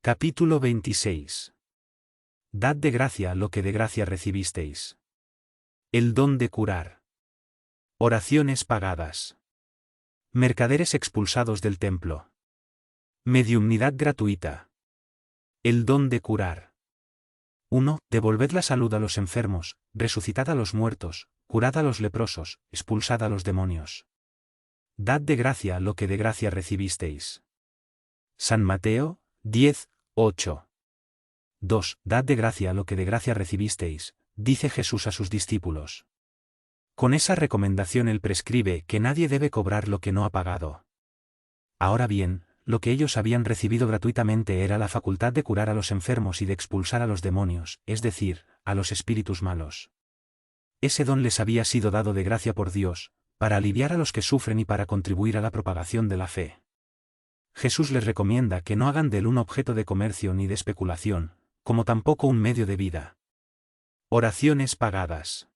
Capítulo 26. Dad de gracia lo que de gracia recibisteis. El don de curar. Oraciones pagadas. Mercaderes expulsados del templo. Mediumnidad gratuita. El don de curar. 1. Devolved la salud a los enfermos, resucitad a los muertos, curad a los leprosos, expulsad a los demonios. Dad de gracia lo que de gracia recibisteis. San Mateo 10:8. 2. Dad de gracia lo que de gracia recibisteis, dice Jesús a sus discípulos. Con esa recomendación él prescribe que nadie debe cobrar lo que no ha pagado. Ahora bien, lo que ellos habían recibido gratuitamente era la facultad de curar a los enfermos y de expulsar a los demonios, es decir, a los espíritus malos. Ese don les había sido dado de gracia por Dios, para aliviar a los que sufren y para contribuir a la propagación de la fe. Jesús les recomienda que no hagan del un objeto de comercio ni de especulación, como tampoco un medio de vida. Oraciones pagadas.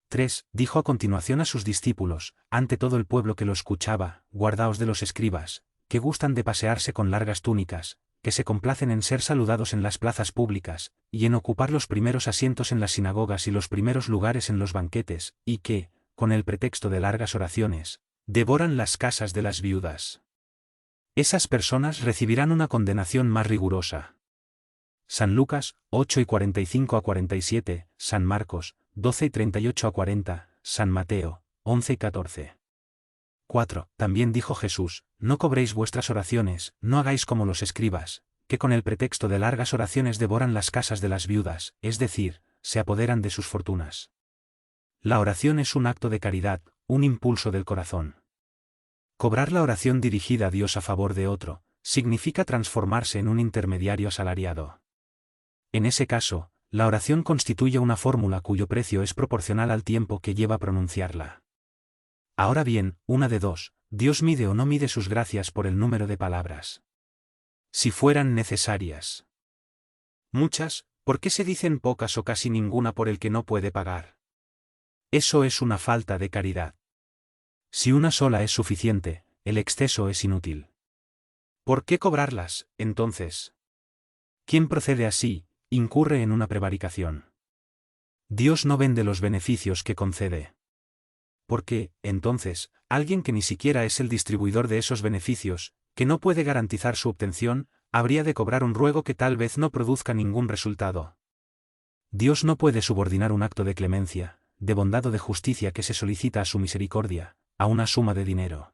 3. Dijo a continuación a sus discípulos, ante todo el pueblo que lo escuchaba, guardaos de los escribas, que gustan de pasearse con largas túnicas, que se complacen en ser saludados en las plazas públicas, y en ocupar los primeros asientos en las sinagogas y los primeros lugares en los banquetes, y que, con el pretexto de largas oraciones, devoran las casas de las viudas. Esas personas recibirán una condenación más rigurosa. San Lucas 8:45-47, San Marcos 12:38-40, San Mateo 11:14. 4. También dijo Jesús, no cobréis vuestras oraciones, no hagáis como los escribas, que con el pretexto de largas oraciones devoran las casas de las viudas, es decir, se apoderan de sus fortunas. La oración es un acto de caridad, un impulso del corazón. Cobrar la oración dirigida a Dios a favor de otro, significa transformarse en un intermediario asalariado. En ese caso, la oración constituye una fórmula cuyo precio es proporcional al tiempo que lleva pronunciarla. Ahora bien, una de dos, Dios mide o no mide sus gracias por el número de palabras. Si fueran necesarias muchas, ¿por qué se dicen pocas o casi ninguna por el que no puede pagar? Eso es una falta de caridad. Si una sola es suficiente, el exceso es inútil. ¿Por qué cobrarlas, entonces? Quien procede así, incurre en una prevaricación. Dios no vende los beneficios que concede. Porque, entonces, alguien que ni siquiera es el distribuidor de esos beneficios, que no puede garantizar su obtención, habría de cobrar un ruego que tal vez no produzca ningún resultado. Dios no puede subordinar un acto de clemencia, de bondad o de justicia que se solicita a su misericordia, a una suma de dinero.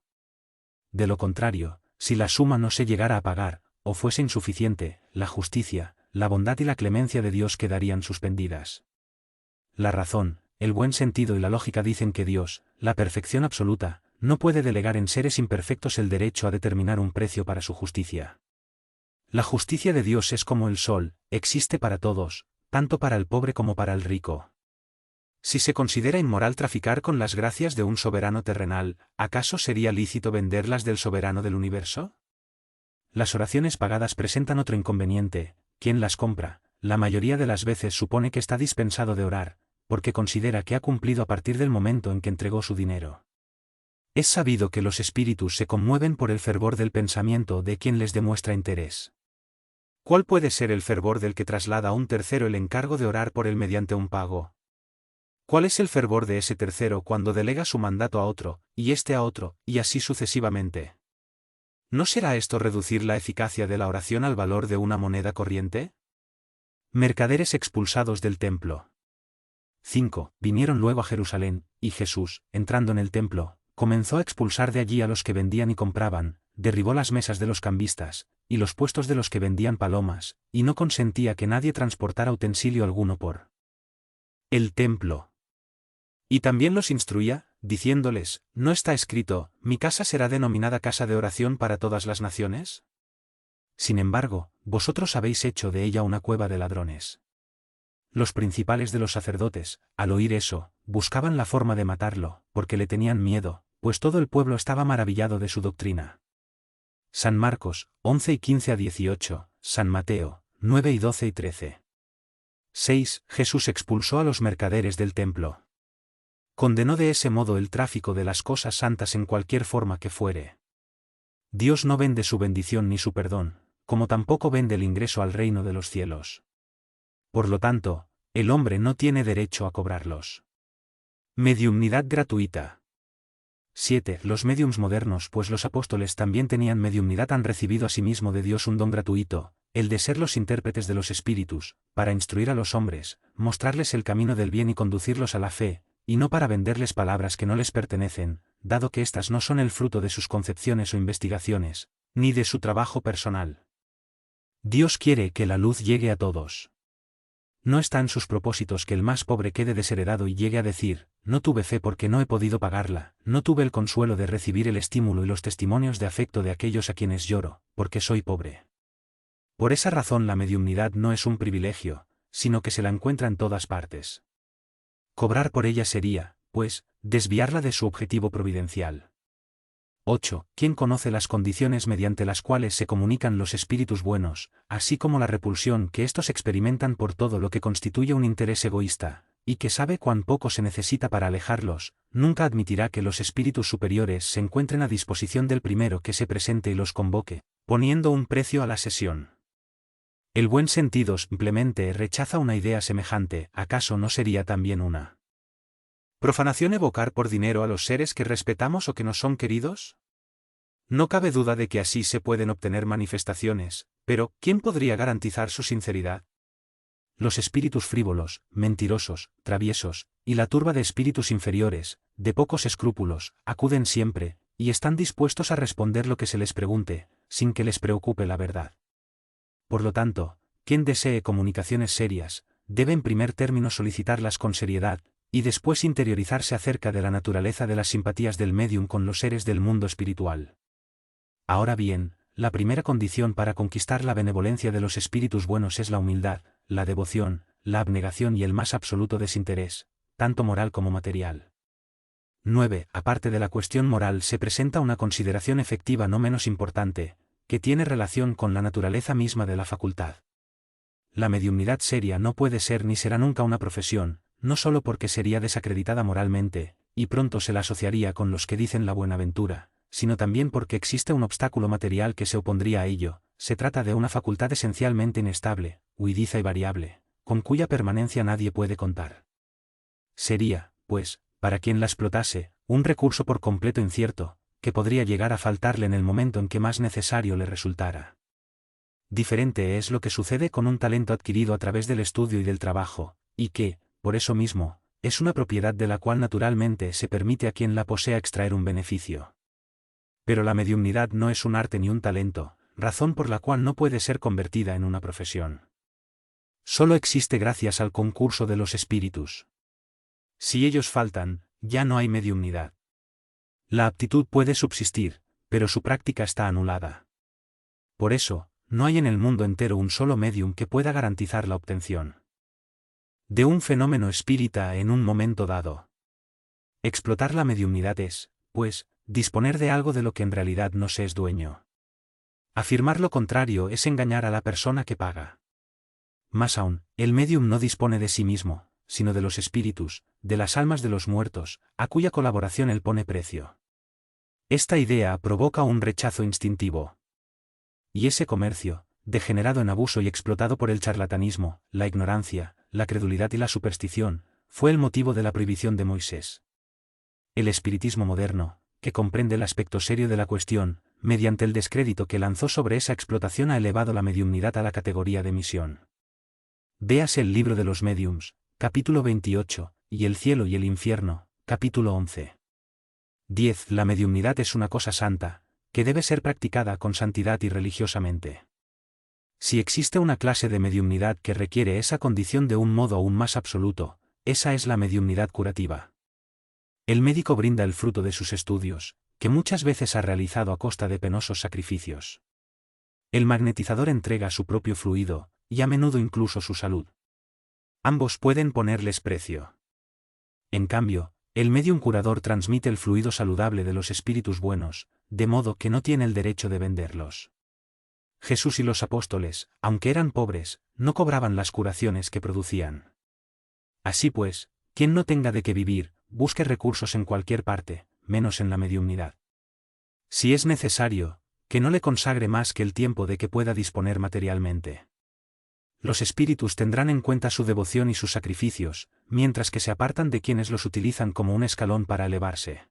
De lo contrario, si la suma no se llegara a pagar, o fuese insuficiente, la justicia, la bondad y la clemencia de Dios quedarían suspendidas. La razón, el buen sentido y la lógica dicen que Dios, la perfección absoluta, no puede delegar en seres imperfectos el derecho a determinar un precio para su justicia. La justicia de Dios es como el sol, existe para todos, tanto para el pobre como para el rico. Si se considera inmoral traficar con las gracias de un soberano terrenal, ¿acaso sería lícito venderlas del soberano del universo? Las oraciones pagadas presentan otro inconveniente: quien las compra, la mayoría de las veces supone que está dispensado de orar, porque considera que ha cumplido a partir del momento en que entregó su dinero. Es sabido que los espíritus se conmueven por el fervor del pensamiento de quien les demuestra interés. ¿Cuál puede ser el fervor del que traslada a un tercero el encargo de orar por él mediante un pago? ¿Cuál es el fervor de ese tercero cuando delega su mandato a otro, y éste a otro, y así sucesivamente? ¿No será esto reducir la eficacia de la oración al valor de una moneda corriente? Mercaderes expulsados del templo. 5. Vinieron luego a Jerusalén, y Jesús, entrando en el templo, comenzó a expulsar de allí a los que vendían y compraban, derribó las mesas de los cambistas, y los puestos de los que vendían palomas, y no consentía que nadie transportara utensilio alguno por el templo. Y también los instruía, diciéndoles, ¿no está escrito, mi casa será denominada casa de oración para todas las naciones? Sin embargo, vosotros habéis hecho de ella una cueva de ladrones. Los principales de los sacerdotes, al oír eso, buscaban la forma de matarlo, porque le tenían miedo, pues todo el pueblo estaba maravillado de su doctrina. San Marcos 11:15-18, San Mateo 9:12-13. 6. Jesús expulsó a los mercaderes del templo. Condenó de ese modo el tráfico de las cosas santas en cualquier forma que fuere. Dios no vende su bendición ni su perdón, como tampoco vende el ingreso al reino de los cielos. Por lo tanto, el hombre no tiene derecho a cobrarlos. Mediumnidad gratuita. 7. Los médiums modernos, pues los apóstoles también tenían mediumnidad, han recibido asimismo de Dios un don gratuito, el de ser los intérpretes de los espíritus, para instruir a los hombres, mostrarles el camino del bien y conducirlos a la fe, y no para venderles palabras que no les pertenecen, dado que éstas no son el fruto de sus concepciones o investigaciones, ni de su trabajo personal. Dios quiere que la luz llegue a todos. No está en sus propósitos que el más pobre quede desheredado y llegue a decir: no tuve fe porque no he podido pagarla, no tuve el consuelo de recibir el estímulo y los testimonios de afecto de aquellos a quienes lloro, porque soy pobre. Por esa razón la mediumnidad no es un privilegio, sino que se la encuentra en todas partes. Cobrar por ella sería, pues, desviarla de su objetivo providencial. 8. ¿Quién conoce las condiciones mediante las cuales se comunican los espíritus buenos, así como la repulsión que éstos experimentan por todo lo que constituye un interés egoísta, y que sabe cuán poco se necesita para alejarlos, nunca admitirá que los espíritus superiores se encuentren a disposición del primero que se presente y los convoque, poniendo un precio a la sesión? El buen sentido simplemente rechaza una idea semejante. ¿Acaso no sería también una profanación evocar por dinero a los seres que respetamos o que nos son queridos? No cabe duda de que así se pueden obtener manifestaciones, pero ¿quién podría garantizar su sinceridad? Los espíritus frívolos, mentirosos, traviesos, y la turba de espíritus inferiores, de pocos escrúpulos, acuden siempre, y están dispuestos a responder lo que se les pregunte, sin que les preocupe la verdad. Por lo tanto, quien desee comunicaciones serias, debe en primer término solicitarlas con seriedad, y después interiorizarse acerca de la naturaleza de las simpatías del médium con los seres del mundo espiritual. Ahora bien, la primera condición para conquistar la benevolencia de los espíritus buenos es la humildad, la devoción, la abnegación y el más absoluto desinterés, tanto moral como material. 9. Aparte de la cuestión moral se presenta una consideración efectiva no menos importante, que tiene relación con la naturaleza misma de la facultad. La mediumnidad seria no puede ser ni será nunca una profesión, no solo porque sería desacreditada moralmente, y pronto se la asociaría con los que dicen la buenaventura, sino también porque existe un obstáculo material que se opondría a ello. Se trata de una facultad esencialmente inestable, huidiza y variable, con cuya permanencia nadie puede contar. Sería, pues, para quien la explotase, un recurso por completo incierto, que podría llegar a faltarle en el momento en que más necesario le resultara. Diferente es lo que sucede con un talento adquirido a través del estudio y del trabajo, y que, por eso mismo, es una propiedad de la cual naturalmente se permite a quien la posea extraer un beneficio. Pero la mediumnidad no es un arte ni un talento, razón por la cual no puede ser convertida en una profesión. Solo existe gracias al concurso de los espíritus. Si ellos faltan, ya no hay mediumnidad. La aptitud puede subsistir, pero su práctica está anulada. Por eso, no hay en el mundo entero un solo medium que pueda garantizar la obtención de un fenómeno espírita en un momento dado. Explotar la mediumnidad es, pues, disponer de algo de lo que en realidad no se es dueño. Afirmar lo contrario es engañar a la persona que paga. Más aún, el medium no dispone de sí mismo, sino de los espíritus, de las almas de los muertos, a cuya colaboración él pone precio. Esta idea provoca un rechazo instintivo. Y ese comercio, degenerado en abuso y explotado por el charlatanismo, la ignorancia, la credulidad y la superstición, fue el motivo de la prohibición de Moisés. El espiritismo moderno, que comprende el aspecto serio de la cuestión, mediante el descrédito que lanzó sobre esa explotación ha elevado la mediumnidad a la categoría de misión. Véase el libro de los médiums, capítulo 28, y el cielo y el infierno, capítulo 11. 10. La mediumnidad es una cosa santa, que debe ser practicada con santidad y religiosamente. Si existe una clase de mediumnidad que requiere esa condición de un modo aún más absoluto, esa es la mediumnidad curativa. El médico brinda el fruto de sus estudios, que muchas veces ha realizado a costa de penosos sacrificios. El magnetizador entrega su propio fluido, y a menudo incluso su salud. Ambos pueden ponerles precio. En cambio, el médium curador transmite el fluido saludable de los espíritus buenos, de modo que no tiene el derecho de venderlos. Jesús y los apóstoles, aunque eran pobres, no cobraban las curaciones que producían. Así pues, quien no tenga de qué vivir, busque recursos en cualquier parte, menos en la mediumnidad. Si es necesario, que no le consagre más que el tiempo de que pueda disponer materialmente. Los espíritus tendrán en cuenta su devoción y sus sacrificios, mientras que se apartan de quienes los utilizan como un escalón para elevarse.